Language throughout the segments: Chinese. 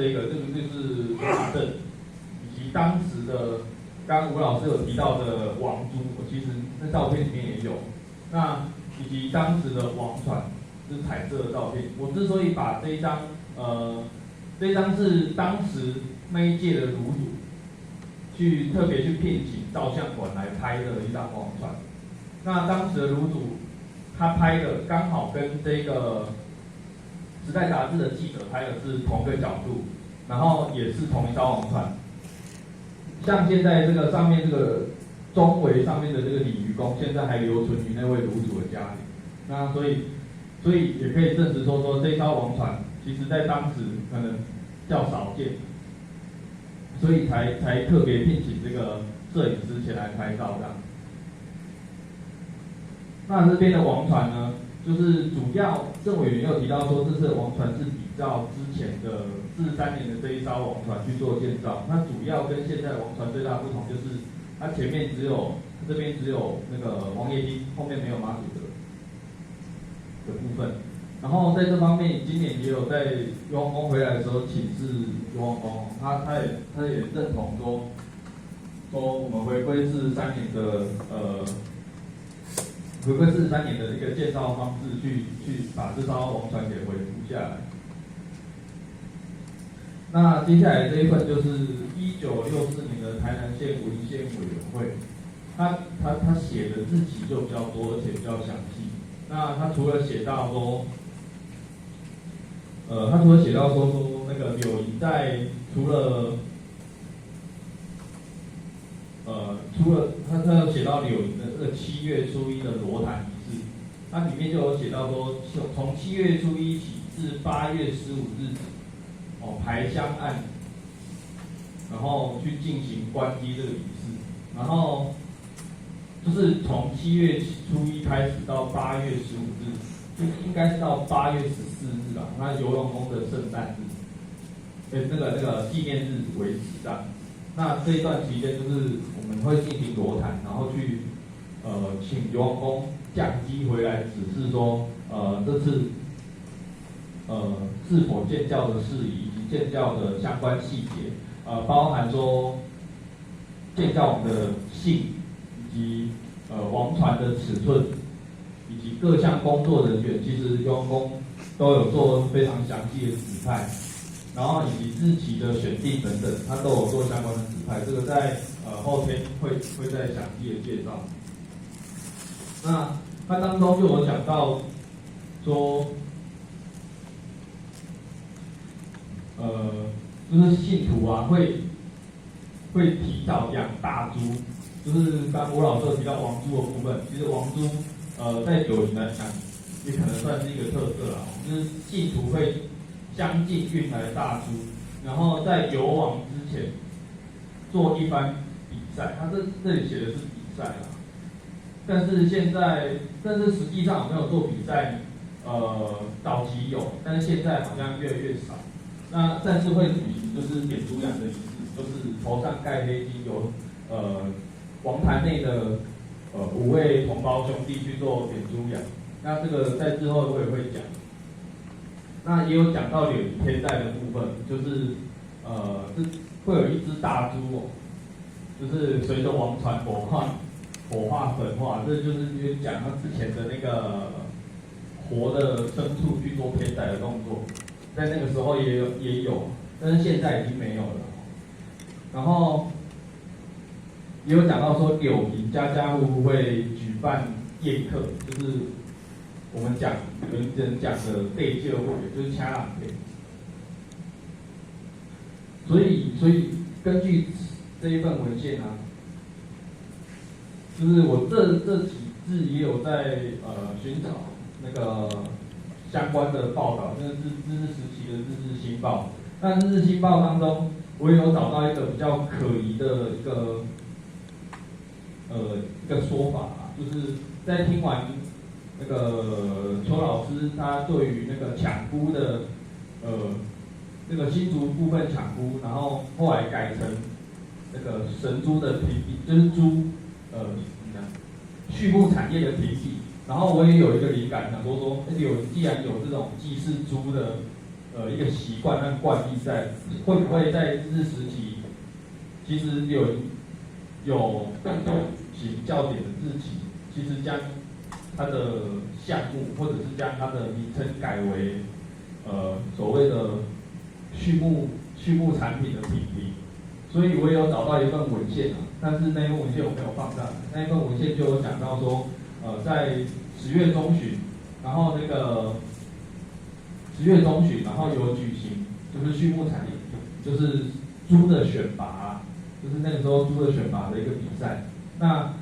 这个就是马镇，以及当时的刚刚吴老师有提到的王珠，我其实在照片里面也有。那以及当时的王船，就是彩色的照片。我之所以把这一张是当时那一届的卤煮去特别去聘请照相馆来拍的一张王船。那当时的卤煮他拍的刚好跟这个时代杂志的记者拍的是同个角度，然后也是同一艘王船。像现在这个上面这个中围上面的这个鲤鱼公，现在还留存于那位卤煮的家里。那所以也可以证实说这艘王船其实在当时可能较少见，所以才特别聘请这个摄影师前来拍照这样。那这边的王船呢，就是主要郑委员有提到说，这次的王船是比照之前的43年的这一艘王船去做建造。那主要跟现在的王船最大的不同就是，它前面这边只有那个王爷厅，后面没有妈祖的部分。然后在这方面，今年也有在雍王宫回来的时候请示雍王宫，他也认同说我们回归43年的回归43年的一个建造方式去把这艘王船给恢复下来。那接下来这一份就是1964年的台南县文献委员会，他写的日期就比较多，而且比较详细。那他除了写到说那个柳营在除了他有写到柳营的这个7月初1的罗坛仪式，它里面就有写到说，从7月初1起至8月15日排香案，然后去进行关机这个仪式，然后就是从7月初1开始到8月15日，就应该是到8月14日吧，那游龙宫的圣诞日，那个纪念日为止这样。那这一段期间就是我们会进行罗坛，然后去请游王宫降机回来指示说，这次是否建教的事宜以及建教的相关细节，包含说建教王的姓以及王船的尺寸以及各项工作人员，其实游王宫都有做非常详细的指派。然后以及日期的选定等等，它都有做相关的指派，这个在后天会再详细的介绍。那它当中就有讲到说，就是信徒啊会提早养大猪，就是刚吴老师提到王猪的部分，其实王猪在柳营来讲，也可能算是一个特色啦，就是信徒会相继运来大猪，然后在游王之前做一番比赛。他这里写的是比赛啦，但是实际上有没有做比赛？早期有，但是现在好像越来越少。那但是会举行就是点猪羊的仪式，就是头上盖黑巾，由王坛内的5位同胞兄弟去做点猪羊。那这个在之后我也会讲。那也有讲到柳营天带的部分，就是这会有一只大猪就是随着王船火化焚化，这就是讲他之前的那个活的牲畜去做偏带的动作，在那个时候也有，但是现在已经没有了。然后也有讲到说柳营家家户户会举办宴客，就是我们人讲的对救会，就是掐浪费。所以根据这一份文献啊，就是我这几日也有在寻找那个相关的报道，那个日治时期的《日日新报》。那《日日新报》当中，我也有找到一个比较可疑的一个说法啊，就是在听完那个邱老师他对于那个抢菇的那个新竹部分抢菇，然后后来改成那个神猪的评比，就是猪畜牧产业的评比。然后我也有一个灵感，想说，既然有这种祭祀猪的一个习惯和惯例在，会不会在日时期，其实有更多行较点的日期，其实将它的项目或者是将它的名称改为所谓的畜牧产品的品评，所以我也有找到一份文献但是那份文献我没有放上来，那一份文献就有讲到说，在10月中旬，然后那个10月中旬，然后有举行就是畜牧产品，就是猪的选拔，就是那个时候猪的选拔的一个比赛，那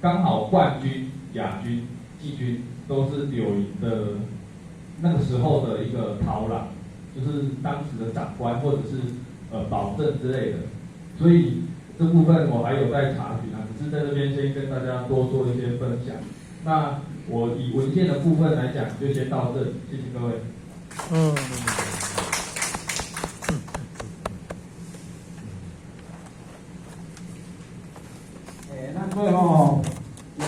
刚好冠军、亚军、季军都是柳营的那个时候的一个陶朗，就是当时的长官或者是保证之类的，所以这部分我还有在查询只是在这边先跟大家多做一些分享。那我以文献的部分来讲，就先到这里，谢谢各位。那最后我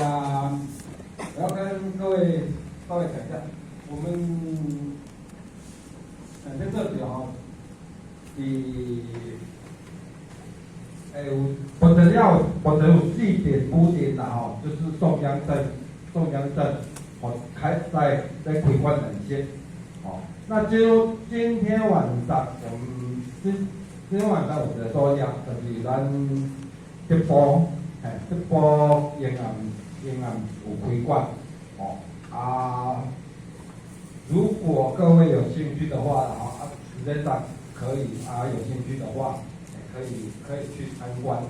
要跟各位稍微讲一下，我们在这里本身有4点5点啦就是宋江镇在开关冷线那就今天晚上今天晚上我们的说呀，就是咱直播沿岸有开馆如果各位有兴趣的话时间上可以有兴趣的话，可以去参观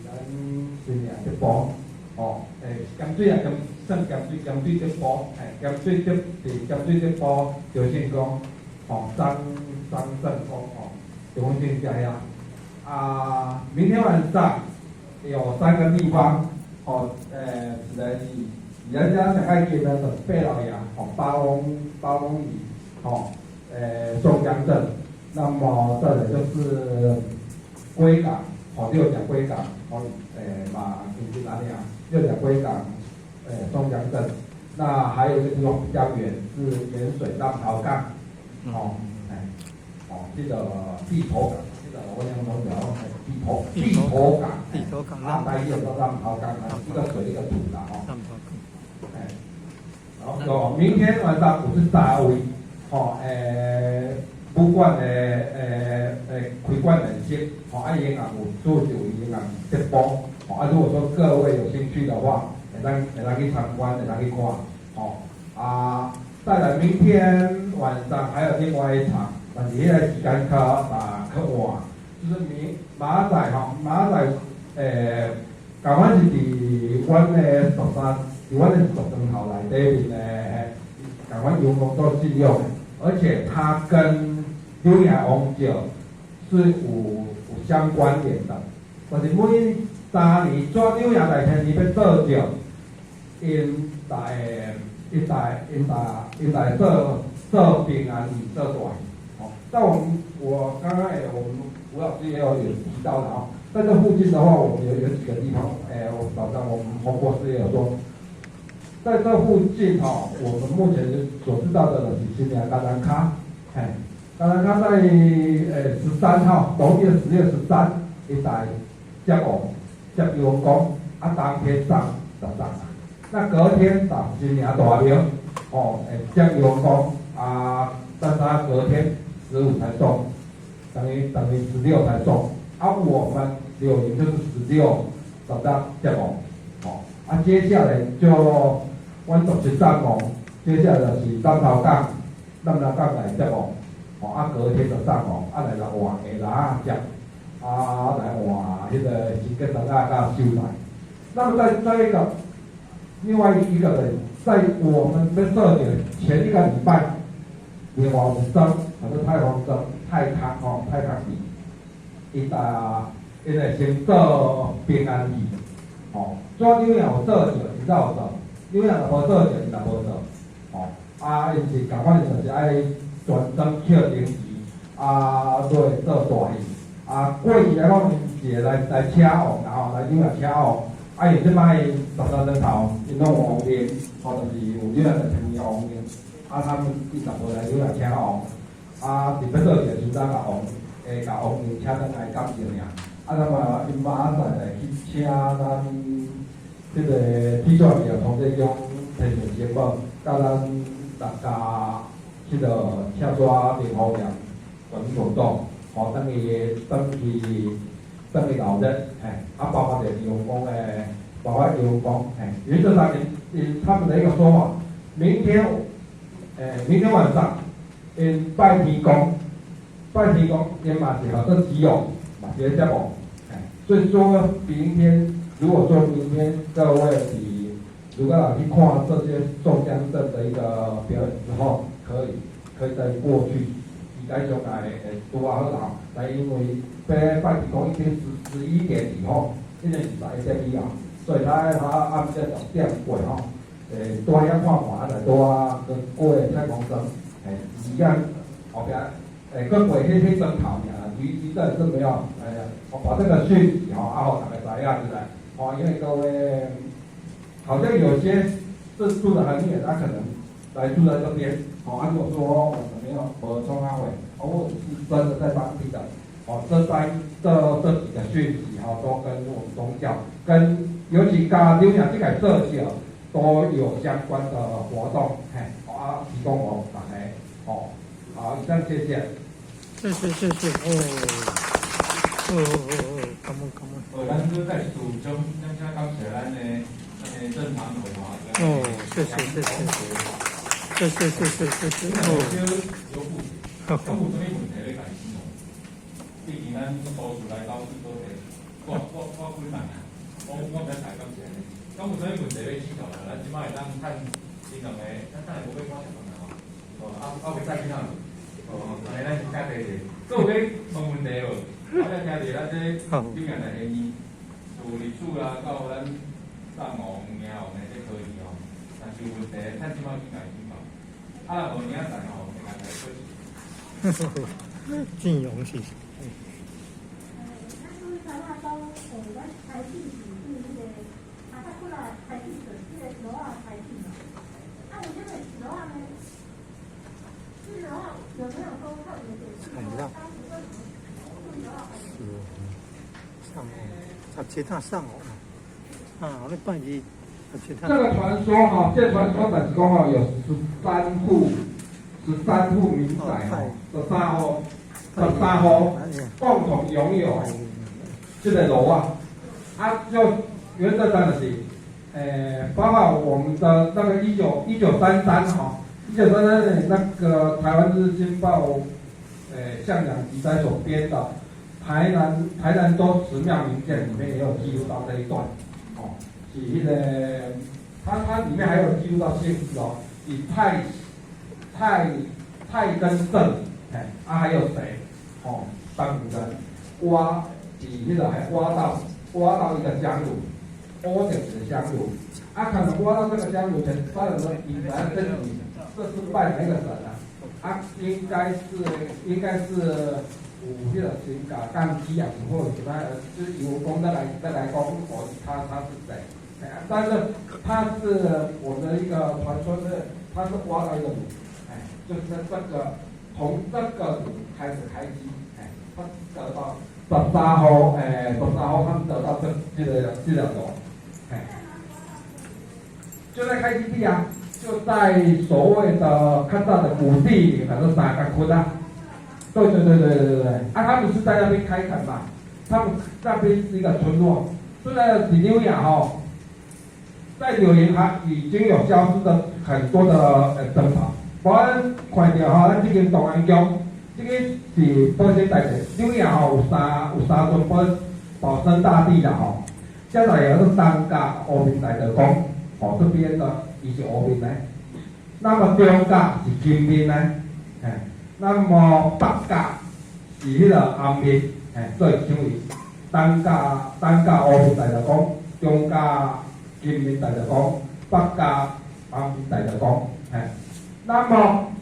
咱新年直播咸水算咸水直播咸水直播就是讲张正峰刘文静家呀明天晚上有3个地方一个是人家上爱见的贝老爷八公里宋江镇，那么再来就是龟港六甲龟港就是哪里六甲龟港宋江镇，那还有一个地方比较远是盐水浪潮港这个地头港，这个我讲懂了地头港大意叫浪潮港一个水一个土的然后明天晚上53位不管开馆人士沿岸有做就沿岸直播如果说各位有兴趣的话，会当去参观，会当去看再来明天晚上还有另外一场，但是那个时间较晚，就是马仔台湾是伫阮的阮的竹灯头内底面台湾游龙做信用，而且它跟柳叶王酒是有相关联的。但是每3年做柳叶大天年要做酒，因来做平安礼做大喜。在我刚刚我们吴老师也有提到的在这附近的话，我们有几个地方，我早上我们洪博士也有说，在这附近我们目前所知道的是新年甘南卡，甘南卡在13号，农历10月13一带接油工，当天上就上，那隔天上新年大庙，接油工但是他隔天15才送，等于16才送。我们柳营就是16、16接龙，接下来就阮17站接下来就是浪潮港来接龙，隔天就上来换下接，来换迄个新吉灯甲收来。那么在一个另外一个人，在我们要设点前一个礼拜，莲花五灯，太阳灯、太康里。因为先做平安礼，做柳叶有做着，伊才有做；柳叶若无做着，伊就无做。因是共款就是爱专登捡零钱，做大戏。过去来讲，因是来车王，然后来柳叶车王。因即摆13灯头，因拢有王面，就是有柳叶的天王面。他们伊就无来柳叶车王。啊，伫要做时阵，甲王年请咱来感谢尔。啊，那么因明仔载去请咱即个体转业同志乡提出节目，甲咱大家迄个车抓联合营全活动，吼，等于老人，啊，包括着员工诶，包括员工，原则上他们的一个说法，明天晚上，拜天公，因嘛是合作基友，嘛是节目，所以说明天如果说明天各位如果去看这些宋江镇的一个表演之后，可以再过去，应该将来拄啊好啦，但因为拜天公已经11点以后，现在11点以后，所以他按这种点过吼，多遐看看来多啊，跟过太空灯，一样后边跟过迄灯头尔，离这是没有，我把这个讯息吼，啊好大家知影是来，哦，因为各位好像有些是住得很远，他可能来住在这边，哦，如果说我们没有中安委，我是真的在当地的，这几个讯息都跟我们宗教，跟尤其跟刘亚这个社区都有相关的活动，提供我们大家，好，以上谢谢。感恩。咱搁再次将感谢咱的正常的话。谢谢。有什么问题咧？家己问。毕竟咱多数来到处都会，我困难啊，我不要太感谢你。咁有啥问题咧？请教啦，咱即摆会当趁你两个，咱等下无要看什么啦吼。袂使去哪？安尼咱先解决者。做要问问题无？我了听着咱这今日的建议，从历史啦到咱上网然后呢，这可以哦。但是有问题，趁即摆去解决嘛。啊，无明仔载吼，明仔载过去。尽勇气。其他上哦，那办理其他。这个传说哈，这传说本公有13户民宅13户共同拥有这个楼啊，就原则上的是，包括我们的那个1933哈，1933年那个台湾日经报，向阳集斋所编的。台南州寺庙名鉴里面也有记录到这一段，是那个它里面还有记录到姓氏哦，以太根正，还有谁？当人挖那个还挖到一个香炉，O的香炉，可能挖到这个香炉前，当然说引来这里这是拜哪个神啊？应该是。有迄个先甲钢机啊，或者其他就是有功再来讲，他是谁？但是他是我们的一个传说是，他是挖到一个炉，就是从这个炉开始开机，他得到13号，他们得到这个楼，就在开基地啊，就在所谓的看到的谷地里，反正3个窟啊。对，他们是在那边开垦嘛，他们那边是一个村落。现在在纽亚在柳营还已经有消失的很多的灯塔。我看到咱这间东安宫，这个是本身在纽亚有三尊保生大帝的现在有个东甲乌面大德公，这边的伊是乌面的，那么中甲是金面的，那么北甲是迄个红面，所以称为东甲乌面大德公，中甲金面大德公，北甲红面大德公，那么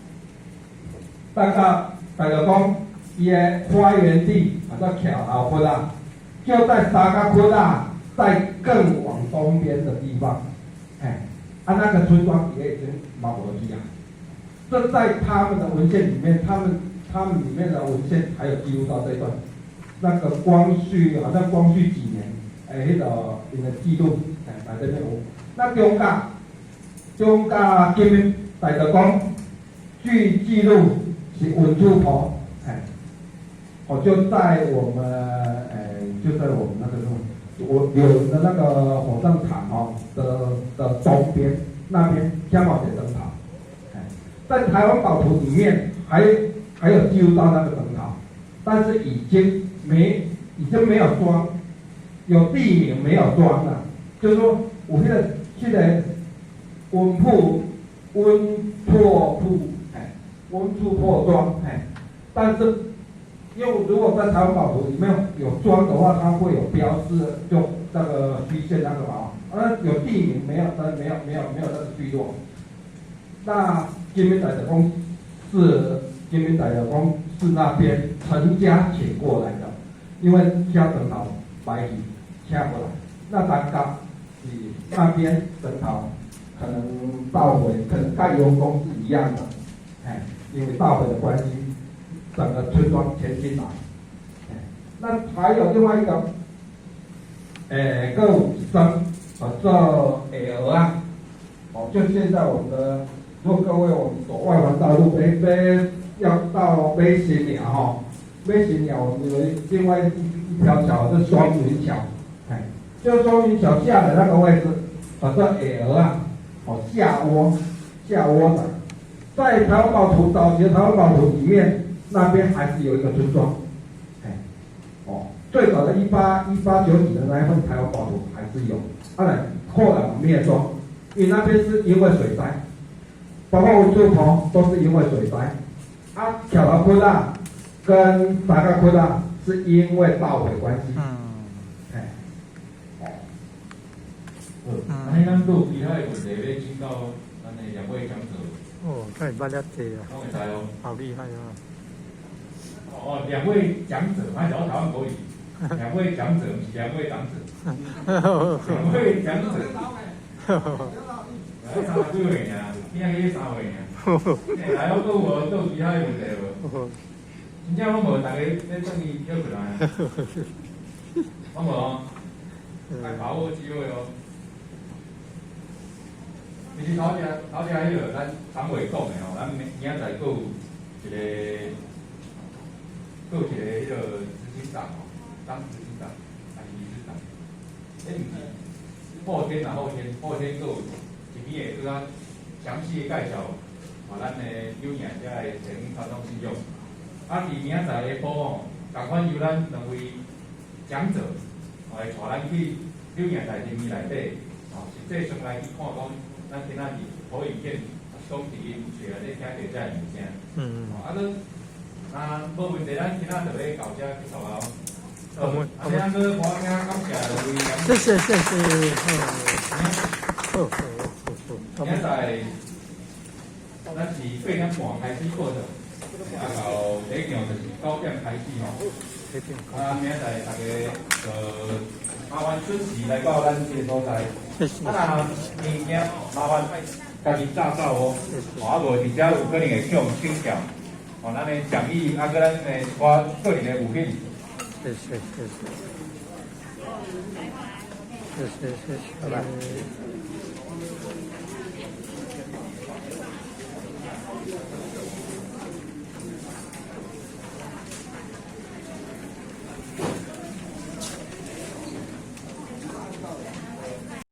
东甲大德公伊的发源地叫桥头窟啊，就在沙甲窟啊，在更往东边的地方，那个村庄也已经没落去啊。这在他们的文献里面，他们他们里面的文献还有记录到这一段。那个光绪好像光绪几年，迄个因的记录，来这边有。那中甲这边大家讲，据记录是文殊婆，就在我们就在我们那个什么，我有的那个火葬场的东边那边香茅节灯塔，在台湾宝图里面还有记录到那个灯塔，但是已经没有装，有地名没有装了，就是说我现在温厝破庄，但是如果在台湾宝图里面有庄的话，它会有标示，就那个虚线那个嘛，有地名没有？但是没有那个聚落。那金门仔的公是那边陈家请过来的，因为下等桃白鱼下过来，那咱家是那边等桃可能到回可能盖油工是一样的，因为到回的关系，整个村庄迁进来。那还有另外一个，各五生这鹅啊，就现在我们的，如果各位我们走外环道路要到北新鸟哈，北新鸟我们有另外一条桥是双云桥，就双云桥下的那个位置，这鹅啊，下窝的，在台湾宝图早期的台湾宝图里面，那边还是有一个村庄，最早的1890的那一份台湾宝图还是有，当然后来灭庄，因为那边是因为水灾，包括文殊婆都是因为水灾。巧劳昆拉跟达嘎昆拉是因为盗毁关系。安尼咱都有其他的问题要请教咱的两位讲者。太捌了济啊！拢会知哦。好厉害啊！两位讲者，还讲台湾国语。两位讲者不是两位长者。两位讲者。3几位尔，今仔日3位尔。来，我都有其他的问题无？真正拢无，大家咧等伊叫出来。我无哦，来把握机会哦。其实头只迄个咱常委讲的吼，咱明仔载佫有一个迄个执行长吼，当执行长还是理事长？毋是后天佫有一篇会更较详细的介绍。咱的幼儿遮的前传统信用，伫明仔载下晡吼，共款由咱两位讲者，会带咱去幼儿台人民内底，实际上来去看讲，咱今仔日投影片讲伫因厝内底听到遮物件。无问题，咱今仔就要到遮结束啊。安尼咱我听感谢两位讲者。谢谢。明仔载。咱是8点半开始课程，到礼堂就是9点开始吼。明仔载大家麻烦准时来到咱这个所在。若物件麻烦家己早走哦。无伫遮有可能会向请教。咱的讲义咱的我个人的物品。谢，拜拜。